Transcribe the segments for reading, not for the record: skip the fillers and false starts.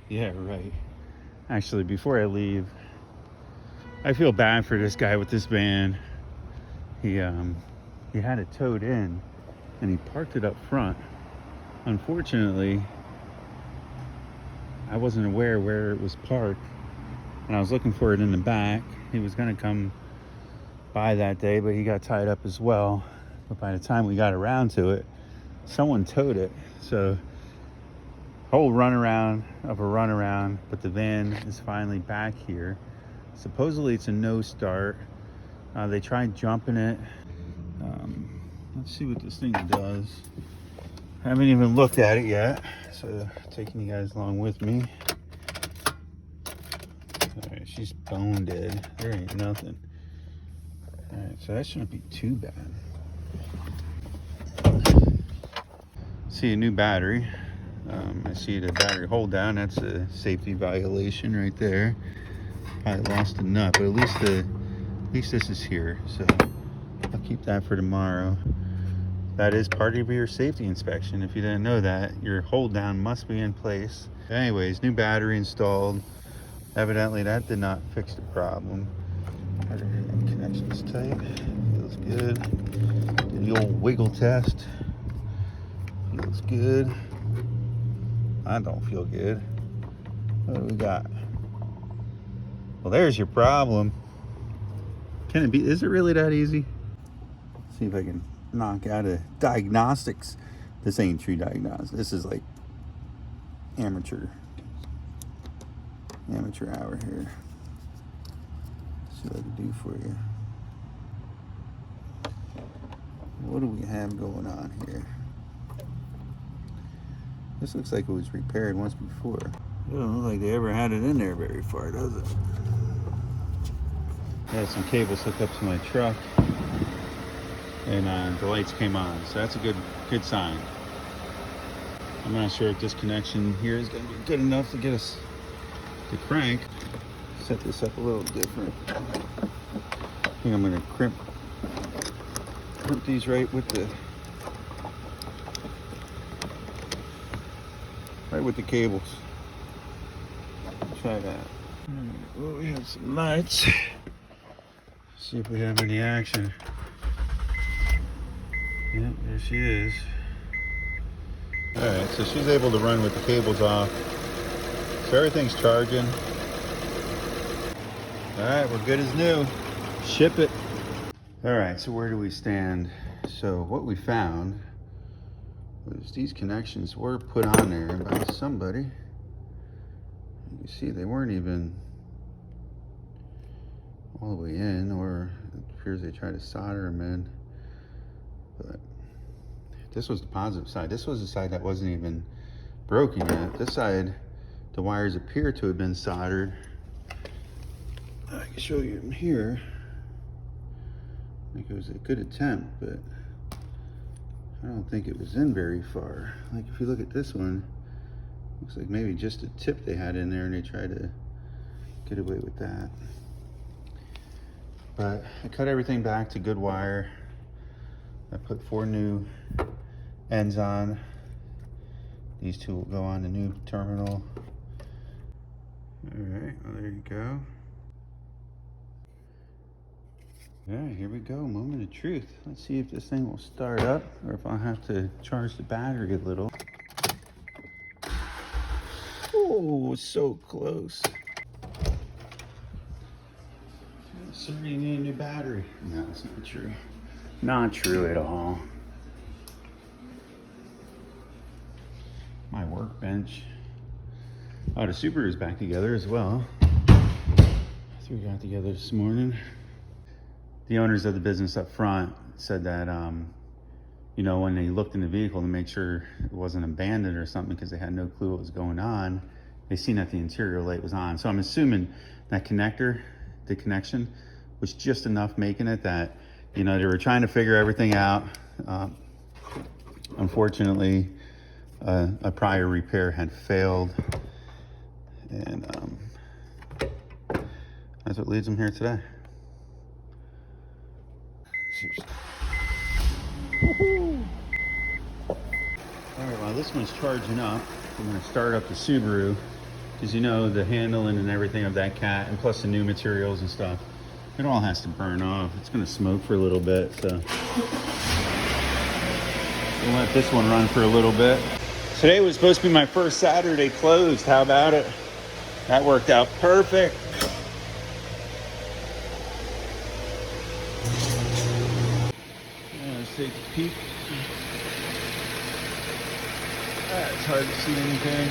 Yeah, right. Actually, before I leave, I feel bad for this guy with this van. He had it towed in and he parked it up front. Unfortunately, I wasn't aware where it was parked and I was looking for it in the back. He was going to come by that day, but he got tied up as well. But by the time we got around to it, someone towed it. So whole runaround of a runaround, but the van is finally back here. Supposedly it's a no start. They tried jumping it. Let's see what this thing does. I haven't even looked at it yet, so taking you guys along with me. Alright, she's bone dead. There ain't nothing. Alright, so that shouldn't be too bad. See a new battery. I see the battery hold down. That's a safety violation right there. Probably lost a nut, but at least this is here. So I'll keep that for tomorrow. That is part of your safety inspection. If you didn't know that, your hold down must be in place. Anyways, new battery installed. Evidently that did not fix the problem. Connection's tight. Feels good. Did the old wiggle test. Feels good. I don't feel good. What do we got? Well, there's your problem. Can it be? Is it really that easy? Let's see if I can knock out a diagnostics. This ain't true diagnostics. This is like amateur hour here. Let's see what I can do for you. What do we have going on here? This looks like it was repaired once before. It doesn't look like they ever had it in there very far, does it? I had some cables hooked up to my truck, and the lights came on, so that's a good sign. I'm not sure if this connection here is going to be good enough to get us to crank. Set this up a little different. I think I'm going to crimp these right with the cables. Try that. Well, we have some lights. See if we have any action. Yeah, there she is. Alright, so she's able to run with the cables off. So everything's charging. Alright, we're good as new. Ship it. Alright, so where do we stand? So what we found was these connections were put on there by somebody. You see they weren't even all the way in, or it appears they tried to solder them in. But this was the positive side. This was the side that wasn't even broken yet. This side, the wires appear to have been soldered. I can show you them here. I think it was a good attempt, but I don't think it was in very far. Like if you look at this one, looks like maybe just a tip they had in there and they tried to get away with that. But I cut everything back to good wire. I put 4 new ends on. These 2 will go on the new terminal. All right, well, there you go. All right, here we go, moment of truth. Let's see if this thing will start up or if I'll have to charge the battery a little. Oh, so close. So you need a new battery. No, that's not true. Not true at all. My workbench. Oh, the Subaru is back together as well. So we got together this morning. The owners of the business up front said that, you know, when they looked in the vehicle to make sure it wasn't abandoned or something because they had no clue what was going on, they seen that the interior light was on. So I'm assuming that connector, the connection, was just enough making it that, you know, they were trying to figure everything out. Unfortunately, a prior repair had failed, and that's what leads them here today. All right, while this one's charging up, I'm going to start up the Subaru because you know the handling and everything of that cat, and plus the new materials and stuff, it all has to burn off. It's going to smoke for a little bit, so we'll let this one run for a little bit. Today was supposed to be my first Saturday closed. How about it? That worked out perfect. Yeah, let's take a peek. It's hard to see anything.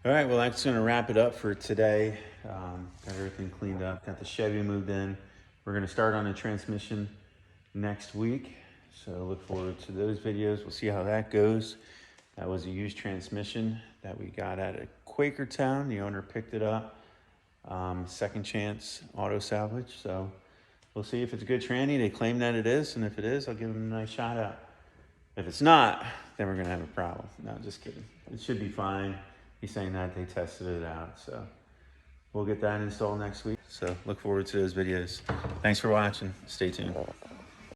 All right, well, that's going to wrap it up for today. Got everything cleaned up, got the Chevy moved in. We're going to start on the transmission next week, so look forward to those videos. We'll see how that goes. That was a used transmission that we got at a Quakertown. The owner picked it up. Second chance auto salvage, so we'll see if it's a good tranny. They claim that it is, and if it is, I'll give them a nice shout out. If it's not, then we're going to have a problem. No, just kidding. It should be fine. He's saying that they tested it out, so we'll get that installed next week. So look forward to those videos. Thanks for watching. Stay tuned.